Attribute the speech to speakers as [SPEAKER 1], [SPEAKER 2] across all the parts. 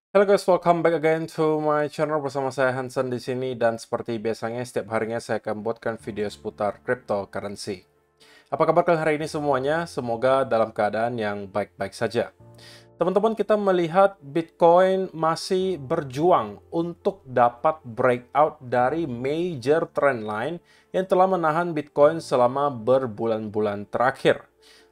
[SPEAKER 1] Halo guys, welcome back again to my channel bersama saya Hansen di sini dan seperti biasanya setiap harinya saya akan buatkan video seputar cryptocurrency. Apa kabar kalian hari ini semuanya? Semoga dalam keadaan yang baik-baik saja. Teman-teman, kita melihat Bitcoin masih berjuang untuk dapat breakout dari major trendline yang telah menahan Bitcoin selama berbulan-bulan terakhir.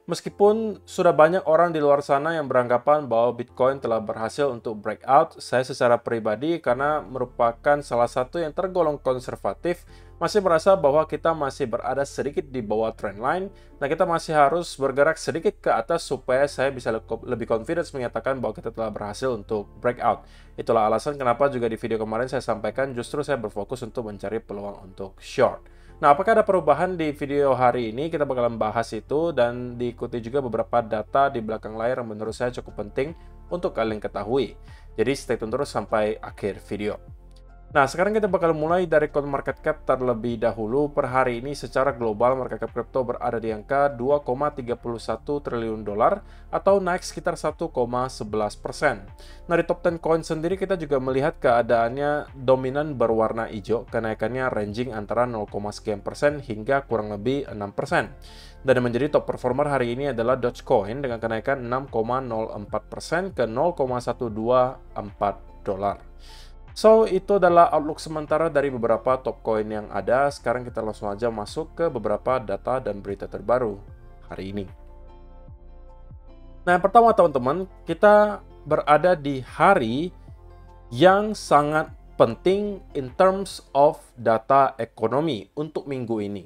[SPEAKER 1] Meskipun sudah banyak orang di luar sana yang beranggapan bahwa Bitcoin telah berhasil untuk breakout, saya secara pribadi karena merupakan salah satu yang tergolong konservatif, masih merasa bahwa kita masih berada sedikit di bawah trendline, dan kita masih harus bergerak sedikit ke atas supaya saya bisa lebih confidence menyatakan bahwa kita telah berhasil untuk breakout. Itulah alasan kenapa juga di video kemarin saya sampaikan justru saya berfokus untuk mencari peluang untuk short. Nah, apakah ada perubahan di video hari ini? Kita bakalan bahas itu dan diikuti juga beberapa data di belakang layar yang menurut saya cukup penting untuk kalian ketahui. Jadi stay tune terus sampai akhir video. Nah, sekarang kita bakal mulai dari CoinMarketCap terlebih dahulu. Per hari ini secara global market cap crypto berada di angka 2,31 triliun dolar atau naik sekitar 1,11%. Nah, di top 10 coin sendiri kita juga melihat keadaannya dominan berwarna hijau, kenaikannya ranging antara 0, sekian persen hingga kurang lebih 6%. Dan yang menjadi top performer hari ini adalah Dogecoin dengan kenaikan 6,04% ke 0,124 dolar. So, itu adalah outlook sementara dari beberapa top coin yang ada. Sekarang kita langsung aja masuk ke beberapa data dan berita terbaru hari ini. Nah, yang pertama teman-teman, kita berada di hari yang sangat penting in terms of data ekonomi untuk minggu ini.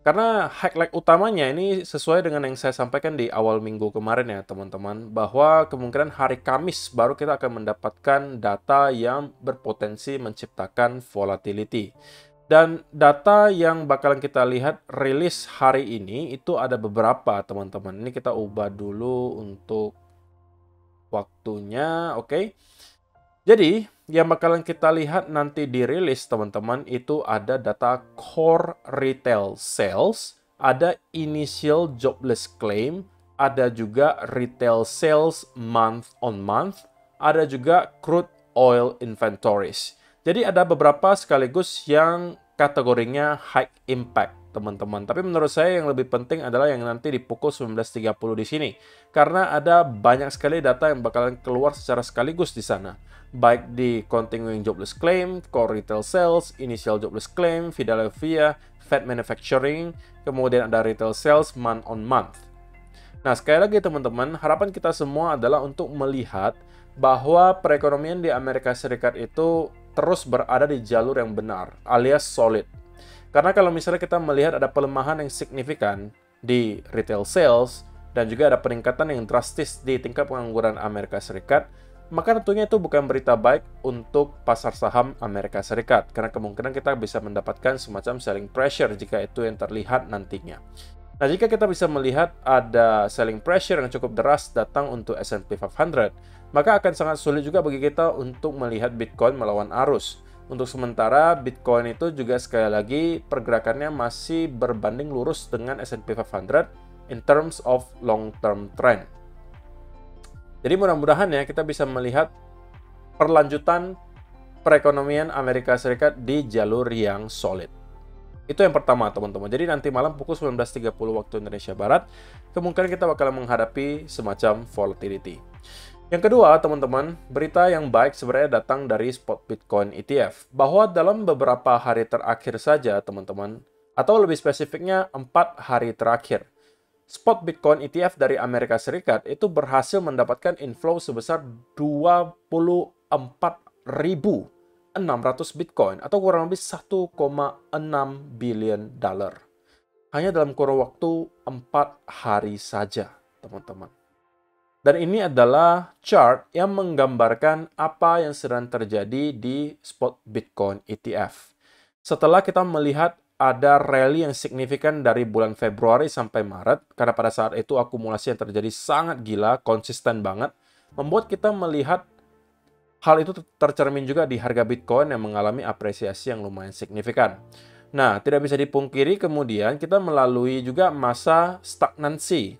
[SPEAKER 1] Karena highlight utamanya ini sesuai dengan yang saya sampaikan di awal minggu kemarin ya teman-teman, bahwa kemungkinan hari Kamis baru kita akan mendapatkan data yang berpotensi menciptakan volatility. Dan data yang bakalan kita lihat rilis hari ini itu ada beberapa teman-teman. Ini kita ubah dulu untuk waktunya, oke. Jadi, yang bakalan kita lihat nanti dirilis teman-teman itu ada data core retail sales, ada initial jobless claim, ada juga retail sales month on month, ada juga crude oil inventories. Jadi ada beberapa sekaligus yang kategorinya high impact teman-teman. Tapi menurut saya yang lebih penting adalah yang nanti di pukul 19.30 di sini. Karena ada banyak sekali data yang bakalan keluar secara sekaligus di sana. Baik di continuing jobless claim, core retail sales, initial jobless claim, Philadelphia, Fed manufacturing, kemudian ada retail sales month on month. Nah, sekali lagi teman-teman, harapan kita semua adalah untuk melihat bahwa perekonomian di Amerika Serikat itu terus berada di jalur yang benar, alias solid. Karena kalau misalnya kita melihat ada pelemahan yang signifikan di retail sales, dan juga ada peningkatan yang drastis di tingkat pengangguran Amerika Serikat, maka tentunya itu bukan berita baik untuk pasar saham Amerika Serikat, karena kemungkinan kita bisa mendapatkan semacam selling pressure jika itu yang terlihat nantinya. Nah, jika kita bisa melihat ada selling pressure yang cukup deras datang untuk S&P 500, maka akan sangat sulit juga bagi kita untuk melihat Bitcoin melawan arus. Untuk sementara, Bitcoin itu juga sekali lagi pergerakannya masih berbanding lurus dengan S&P 500 in terms of long-term trend. Jadi mudah-mudahan ya kita bisa melihat perlanjutan perekonomian Amerika Serikat di jalur yang solid. Itu yang pertama teman-teman. Jadi nanti malam pukul 19.30 waktu Indonesia Barat, kemungkinan kita bakal menghadapi semacam volatility. Yang kedua, teman-teman, berita yang baik sebenarnya datang dari spot Bitcoin ETF. Bahwa dalam beberapa hari terakhir saja, teman-teman, atau lebih spesifiknya 4 hari terakhir, spot Bitcoin ETF dari Amerika Serikat itu berhasil mendapatkan inflow sebesar 24.600 Bitcoin atau kurang lebih 1,6 billion dollar. Hanya dalam kurun waktu 4 hari saja, teman-teman. Dan ini adalah chart yang menggambarkan apa yang sedang terjadi di spot Bitcoin ETF. Setelah kita melihat ada rally yang signifikan dari bulan Februari sampai Maret, karena pada saat itu akumulasi yang terjadi sangat gila, konsisten banget, membuat kita melihat hal itu tercermin juga di harga Bitcoin yang mengalami apresiasi yang lumayan signifikan. Nah, tidak bisa dipungkiri kemudian kita melalui juga masa stagnansi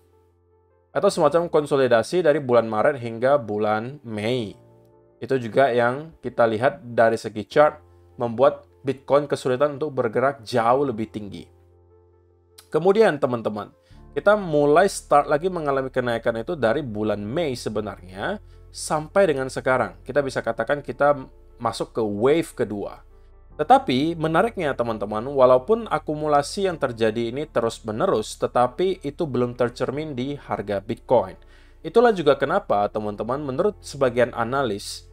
[SPEAKER 1] atau semacam konsolidasi dari bulan Maret hingga bulan Mei. Itu juga yang kita lihat dari segi chart membuat Bitcoin kesulitan untuk bergerak jauh lebih tinggi. Kemudian teman-teman, kita mulai start lagi mengalami kenaikan itu dari bulan Mei sebenarnya sampai dengan sekarang. Kita bisa katakan kita masuk ke wave kedua. Tetapi menariknya teman-teman, walaupun akumulasi yang terjadi ini terus-menerus, tetapi itu belum tercermin di harga Bitcoin. Itulah juga kenapa teman-teman, menurut sebagian analis,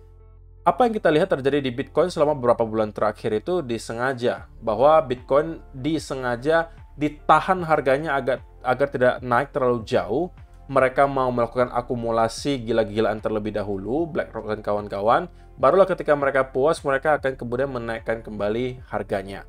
[SPEAKER 1] apa yang kita lihat terjadi di Bitcoin selama beberapa bulan terakhir itu disengaja, bahwa Bitcoin disengaja ditahan harganya agar tidak naik terlalu jauh. Mereka mau melakukan akumulasi gila-gilaan terlebih dahulu, BlackRock dan kawan-kawan. Barulah ketika mereka puas, mereka akan kemudian menaikkan kembali harganya.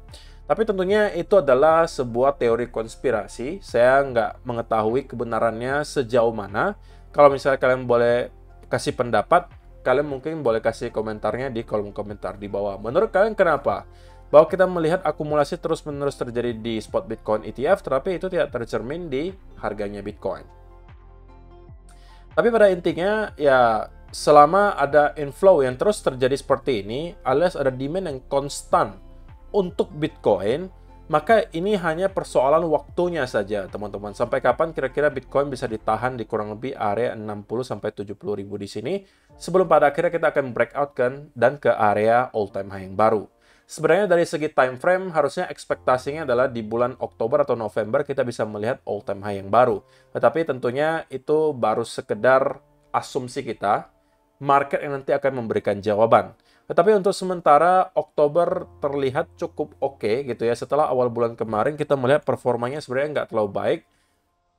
[SPEAKER 1] Tapi tentunya itu adalah sebuah teori konspirasi. Saya nggak mengetahui kebenarannya sejauh mana. Kalau misalnya kalian boleh kasih pendapat, kalian mungkin boleh kasih komentarnya di kolom komentar di bawah. Menurut kalian kenapa? Bahwa kita melihat akumulasi terus-menerus terjadi di spot Bitcoin ETF, tetapi itu tidak tercermin di harganya Bitcoin. Tapi pada intinya, ya selama ada inflow yang terus terjadi seperti ini, alias ada demand yang konstan untuk Bitcoin, maka ini hanya persoalan waktunya saja, teman-teman. Sampai kapan kira-kira Bitcoin bisa ditahan di kurang lebih area 60-70 ribu di sini, sebelum pada akhirnya kita akan breakout kan dan ke area all-time high yang baru. Sebenarnya dari segi time frame, harusnya ekspektasinya adalah di bulan Oktober atau November kita bisa melihat all-time high yang baru. Tetapi tentunya itu baru sekedar asumsi kita, market yang nanti akan memberikan jawaban. Tetapi untuk sementara, Oktober terlihat cukup oke gitu ya. Setelah awal bulan kemarin, kita melihat performanya sebenarnya nggak terlalu baik.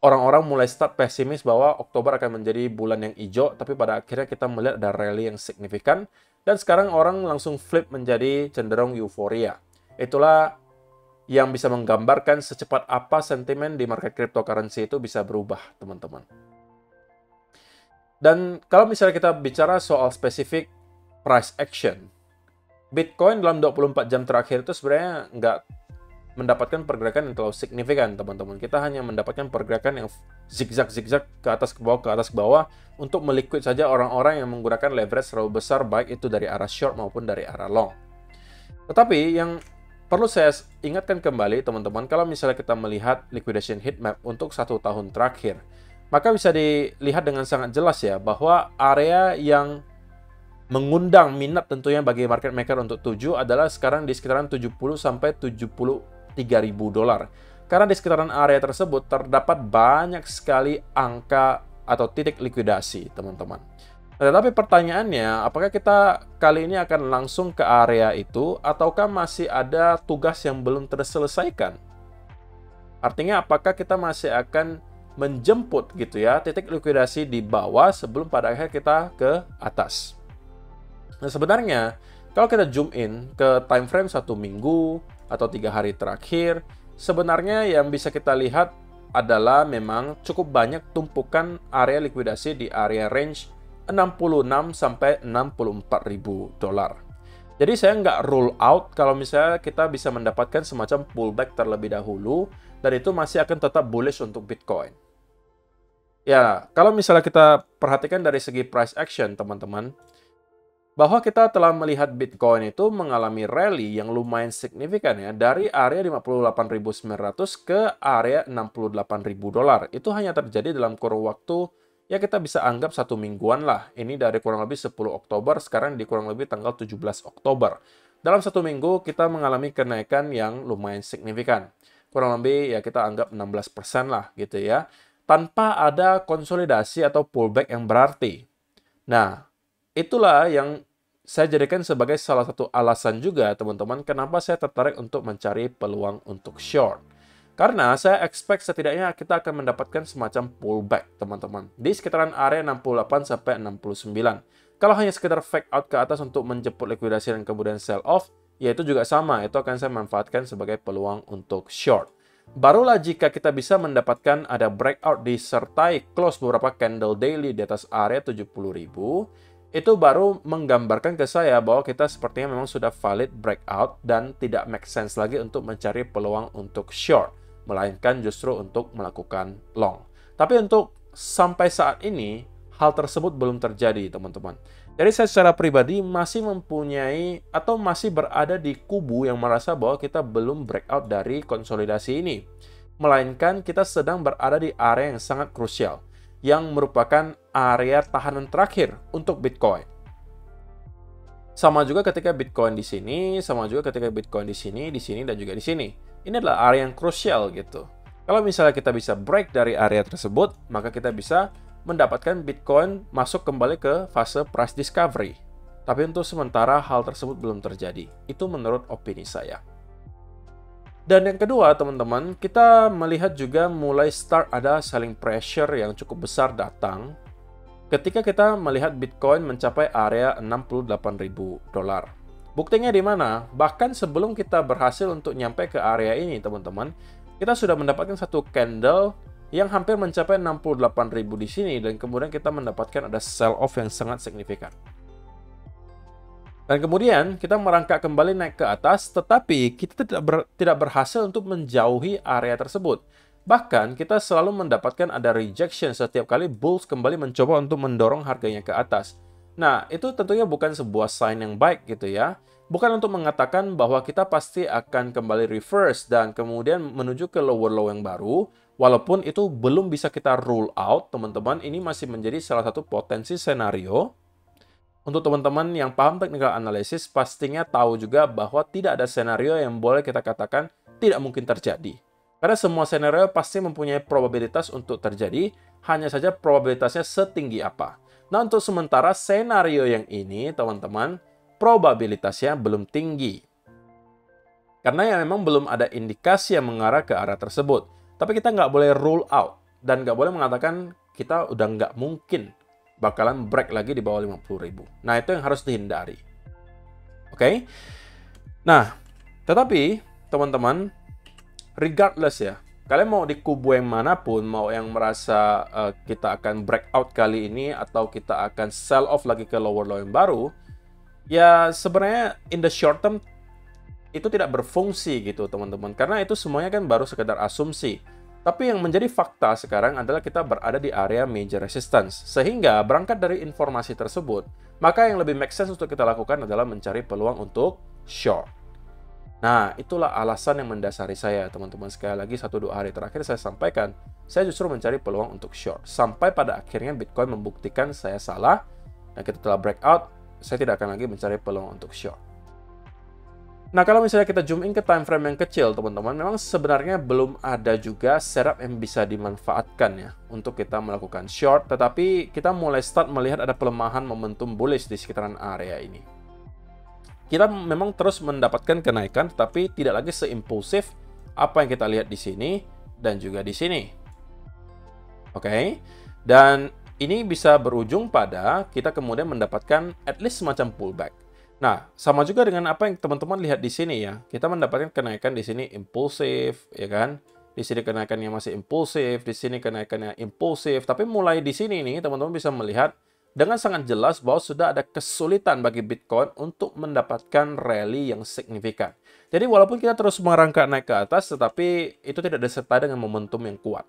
[SPEAKER 1] Orang-orang mulai start pesimis bahwa Oktober akan menjadi bulan yang hijau, tapi pada akhirnya kita melihat ada rally yang signifikan. Dan sekarang orang langsung flip menjadi cenderung euforia. Itulah yang bisa menggambarkan secepat apa sentimen di market cryptocurrency itu bisa berubah, teman-teman. Dan kalau misalnya kita bicara soal spesifik price action, Bitcoin dalam 24 jam terakhir itu sebenarnya nggak mendapatkan pergerakan yang terlalu signifikan, teman-teman. Kita hanya mendapatkan pergerakan yang zigzag-zigzag ke atas ke bawah untuk meliquid saja orang-orang yang menggunakan leverage terlalu besar, baik itu dari arah short maupun dari arah long. Tetapi yang perlu saya ingatkan kembali, teman-teman, kalau misalnya kita melihat liquidation heat map untuk 1 tahun terakhir, maka bisa dilihat dengan sangat jelas ya, bahwa area yang mengundang minat tentunya bagi market maker untuk tuju adalah sekarang di sekitaran 70-73 ribu dolar. Karena di sekitaran area tersebut terdapat banyak sekali angka atau titik likuidasi, teman-teman. Tetapi pertanyaannya, apakah kita kali ini akan langsung ke area itu, ataukah masih ada tugas yang belum terselesaikan? Artinya, apakah kita masih akan menjemput gitu ya titik likuidasi di bawah sebelum pada akhirnya kita ke atas? Nah, sebenarnya kalau kita zoom in ke time frame 1 minggu atau 3 hari terakhir, sebenarnya yang bisa kita lihat adalah memang cukup banyak tumpukan area likuidasi di area range 66 sampai 64 ribu dolar. Jadi saya nggak rule out kalau misalnya kita bisa mendapatkan semacam pullback terlebih dahulu, dan itu masih akan tetap bullish untuk Bitcoin. Ya, kalau misalnya kita perhatikan dari segi price action, teman-teman, bahwa kita telah melihat Bitcoin itu mengalami rally yang lumayan signifikan ya, dari area 58.900 ke area 68.000 dolar. Itu hanya terjadi dalam kurun waktu ya kita bisa anggap 1 mingguan lah. Ini dari kurang lebih 10 Oktober, sekarang di kurang lebih tanggal 17 Oktober. Dalam 1 minggu kita mengalami kenaikan yang lumayan signifikan. Kurang lebih ya kita anggap 16% lah gitu ya. Tanpa ada konsolidasi atau pullback yang berarti. Nah, itulah yang saya jadikan sebagai salah satu alasan juga, teman-teman, kenapa saya tertarik untuk mencari peluang untuk short. Karena saya expect setidaknya kita akan mendapatkan semacam pullback, teman-teman, di sekitaran area 68-69. Kalau hanya sekedar fake out ke atas untuk menjemput likuidasi dan kemudian sell off, ya itu juga sama, itu akan saya manfaatkan sebagai peluang untuk short. Barulah jika kita bisa mendapatkan ada breakout disertai close beberapa candle daily di atas area 70.000, itu baru menggambarkan ke saya bahwa kita sepertinya memang sudah valid breakout dan tidak make sense lagi untuk mencari peluang untuk short, melainkan justru untuk melakukan long. Tapi untuk sampai saat ini, hal tersebut belum terjadi, teman-teman. Jadi saya secara pribadi masih mempunyai atau masih berada di kubu yang merasa bahwa kita belum breakout dari konsolidasi ini. Melainkan kita sedang berada di area yang sangat krusial, yang merupakan area tahanan terakhir untuk Bitcoin. Sama juga ketika Bitcoin di sini, sama juga ketika Bitcoin di sini, dan juga di sini. Ini adalah area yang krusial gitu. Kalau misalnya kita bisa break dari area tersebut, maka kita bisa mendapatkan Bitcoin masuk kembali ke fase price discovery. Tapi untuk sementara hal tersebut belum terjadi. Itu menurut opini saya. Dan yang kedua, teman-teman, kita melihat juga mulai start ada selling pressure yang cukup besar datang ketika kita melihat Bitcoin mencapai area $68.000. Buktinya di mana? Bahkan sebelum kita berhasil untuk nyampe ke area ini, teman-teman, kita sudah mendapatkan satu candle yang hampir mencapai 68.000 di sini, dan kemudian kita mendapatkan ada sell off yang sangat signifikan. Dan kemudian kita merangkak kembali naik ke atas, tetapi kita tidak berhasil untuk menjauhi area tersebut. Bahkan kita selalu mendapatkan ada rejection setiap kali bulls kembali mencoba untuk mendorong harganya ke atas. Nah, itu tentunya bukan sebuah sign yang baik gitu ya. Bukan untuk mengatakan bahwa kita pasti akan kembali reverse dan kemudian menuju ke lower low yang baru. Walaupun itu belum bisa kita rule out, teman-teman, ini masih menjadi salah satu potensi senario. Untuk teman-teman yang paham technical analysis, pastinya tahu juga bahwa tidak ada senario yang boleh kita katakan tidak mungkin terjadi. Karena semua senario pasti mempunyai probabilitas untuk terjadi, hanya saja probabilitasnya setinggi apa. Nah, untuk sementara senario yang ini, teman-teman, probabilitasnya belum tinggi. Karena ya memang belum ada indikasi yang mengarah ke arah tersebut. Tapi kita nggak boleh rule out. Dan nggak boleh mengatakan kita udah nggak mungkin bakalan break lagi di bawah 50.000. Nah, itu yang harus dihindari. Oke? Nah, tetapi, teman-teman, regardless ya, kalian mau di kubu yang manapun, mau yang merasa kita akan breakout kali ini, atau kita akan sell off lagi ke lower low yang baru, ya sebenarnya in the short term itu tidak berfungsi gitu teman-teman, karena itu semuanya kan baru sekedar asumsi. Tapi yang menjadi fakta sekarang adalah kita berada di area major resistance, sehingga berangkat dari informasi tersebut, maka yang lebih make sense untuk kita lakukan adalah mencari peluang untuk short. Nah, itulah alasan yang mendasari saya, teman-teman. Sekali lagi, 1-2 hari terakhir saya sampaikan, saya justru mencari peluang untuk short. Sampai pada akhirnya Bitcoin membuktikan saya salah, dan kita telah breakout, saya tidak akan lagi mencari peluang untuk short. Nah, kalau misalnya kita zoom in ke time frame yang kecil, teman-teman, memang sebenarnya belum ada juga setup yang bisa dimanfaatkan ya untuk kita melakukan short, tetapi kita mulai start melihat ada pelemahan momentum bullish di sekitaran area ini. Kita memang terus mendapatkan kenaikan, tapi tidak lagi seimpulsif apa yang kita lihat di sini dan juga di sini. Oke, dan ini bisa berujung pada kita kemudian mendapatkan at least semacam pullback. Nah, sama juga dengan apa yang teman-teman lihat di sini ya. Kita mendapatkan kenaikan di sini impulsif, ya kan? Di sini kenaikannya masih impulsif, di sini kenaikannya impulsif. Tapi mulai di sini nih, teman-teman bisa melihat dengan sangat jelas bahwa sudah ada kesulitan bagi Bitcoin untuk mendapatkan rally yang signifikan. Jadi walaupun kita terus merangkak naik ke atas, tetapi itu tidak disertai dengan momentum yang kuat.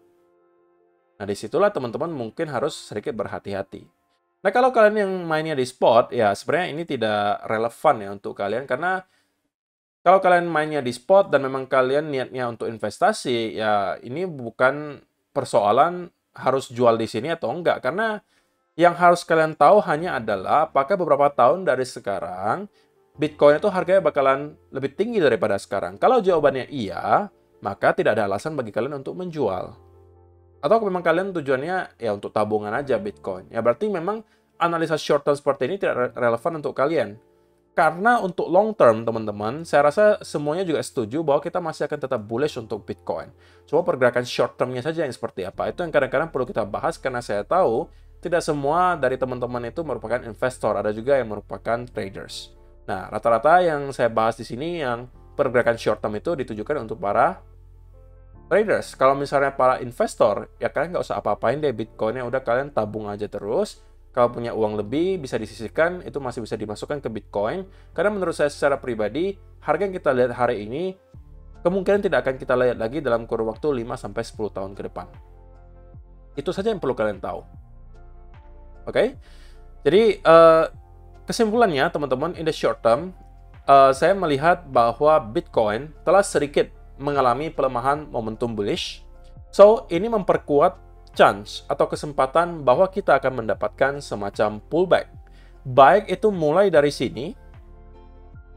[SPEAKER 1] Nah, disitulah teman-teman mungkin harus sedikit berhati-hati. Nah, kalau kalian yang mainnya di spot, ya sebenarnya ini tidak relevan ya untuk kalian. Karena kalau kalian mainnya di spot dan memang kalian niatnya untuk investasi, ya ini bukan persoalan harus jual di sini atau enggak. Karena yang harus kalian tahu hanya adalah apakah beberapa tahun dari sekarang, Bitcoin itu harganya bakalan lebih tinggi daripada sekarang. Kalau jawabannya iya, maka tidak ada alasan bagi kalian untuk menjual. Atau memang kalian tujuannya ya untuk tabungan aja Bitcoin. Ya berarti memang analisa short term seperti ini tidak relevan untuk kalian. Karena untuk long term, teman-teman, saya rasa semuanya juga setuju bahwa kita masih akan tetap bullish untuk Bitcoin. Cuma pergerakan short termnya saja yang seperti apa. Itu yang kadang-kadang perlu kita bahas karena saya tahu tidak semua dari teman-teman itu merupakan investor. Ada juga yang merupakan traders. Nah, rata-rata yang saya bahas di sini yang pergerakan short term itu ditujukan untuk para traders. Kalau misalnya para investor, ya kalian nggak usah apa-apain deh Bitcoinnya, udah kalian tabung aja terus. Kalau punya uang lebih, bisa disisihkan, itu masih bisa dimasukkan ke Bitcoin. Karena menurut saya secara pribadi, harga yang kita lihat hari ini, kemungkinan tidak akan kita lihat lagi dalam kurun waktu 5-10 tahun ke depan. Itu saja yang perlu kalian tahu. Oke? Jadi, kesimpulannya teman-teman, in the short term, saya melihat bahwa Bitcoin telah sedikit mengalami pelemahan momentum bullish. So, ini memperkuat chance atau kesempatan bahwa kita akan mendapatkan semacam pullback. Baik itu mulai dari sini,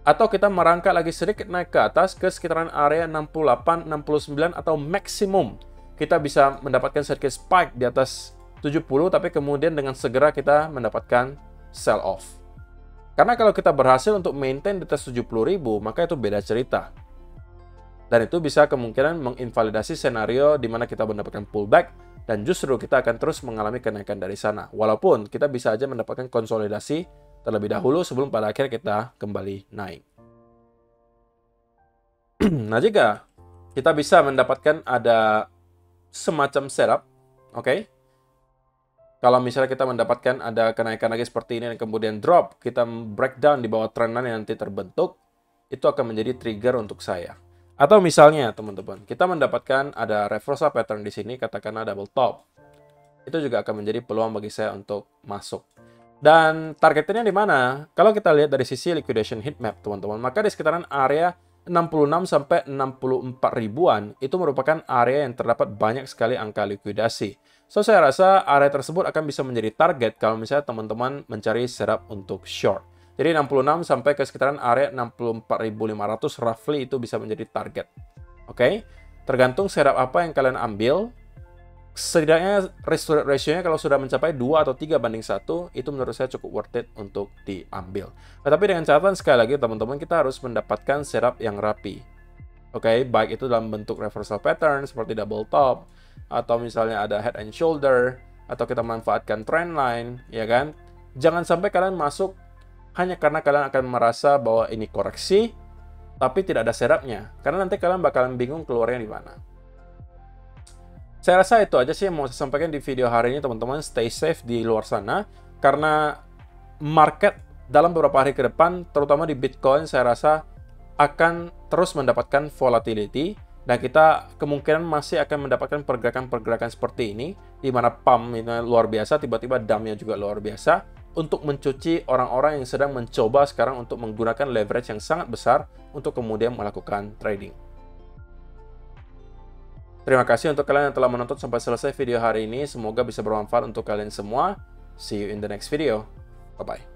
[SPEAKER 1] atau kita merangkak lagi sedikit naik ke atas ke sekitaran area 68, 69, atau maksimum kita bisa mendapatkan sedikit spike di atas 70, tapi kemudian dengan segera kita mendapatkan sell off. Karena kalau kita berhasil untuk maintain di atas 70.000, maka itu beda cerita. Dan itu bisa kemungkinan menginvalidasi scenario di mana kita mendapatkan pullback, dan justru kita akan terus mengalami kenaikan dari sana. Walaupun kita bisa aja mendapatkan konsolidasi terlebih dahulu sebelum pada akhirnya kita kembali naik. Nah, jika kita bisa mendapatkan ada semacam setup, oke? Kalau misalnya kita mendapatkan ada kenaikan lagi seperti ini dan kemudian drop, kita breakdown di bawah trend line yang nanti terbentuk, itu akan menjadi trigger untuk saya. Atau misalnya, teman-teman, kita mendapatkan ada reversal pattern di sini, katakanlah double top. Itu juga akan menjadi peluang bagi saya untuk masuk. Dan targetnya di mana? Kalau kita lihat dari sisi liquidation heat map, teman-teman, maka di sekitaran area 66 sampai 64 ribuan itu merupakan area yang terdapat banyak sekali angka likuidasi. So, saya rasa area tersebut akan bisa menjadi target kalau misalnya teman-teman mencari setup untuk short. Jadi 66 sampai ke sekitaran area 64.500 roughly itu bisa menjadi target. Oke? Tergantung setup apa yang kalian ambil. Setidaknya ratio-nya kalau sudah mencapai 2 atau 3 banding 1, itu menurut saya cukup worth it untuk diambil. Tetapi dengan catatan sekali lagi teman-teman, kita harus mendapatkan setup yang rapi. Oke, baik itu dalam bentuk reversal pattern seperti double top, atau misalnya ada head and shoulder, atau kita manfaatkan trend line, ya kan? Jangan sampai kalian masuk hanya karena kalian akan merasa bahwa ini koreksi, tapi tidak ada setupnya. Karena nanti kalian bakalan bingung keluarnya di mana. Saya rasa itu aja sih yang mau saya sampaikan di video hari ini, teman-teman. Stay safe di luar sana, karena market dalam beberapa hari ke depan, terutama di Bitcoin, saya rasa akan terus mendapatkan volatility, dan kita kemungkinan masih akan mendapatkan pergerakan-pergerakan seperti ini, di mana pump-nya luar biasa, tiba-tiba dump-nya juga luar biasa, untuk mencuci orang-orang yang sedang mencoba sekarang untuk menggunakan leverage yang sangat besar untuk kemudian melakukan trading. Terima kasih untuk kalian yang telah menonton sampai selesai video hari ini. Semoga bisa bermanfaat untuk kalian semua. See you in the next video. Bye-bye.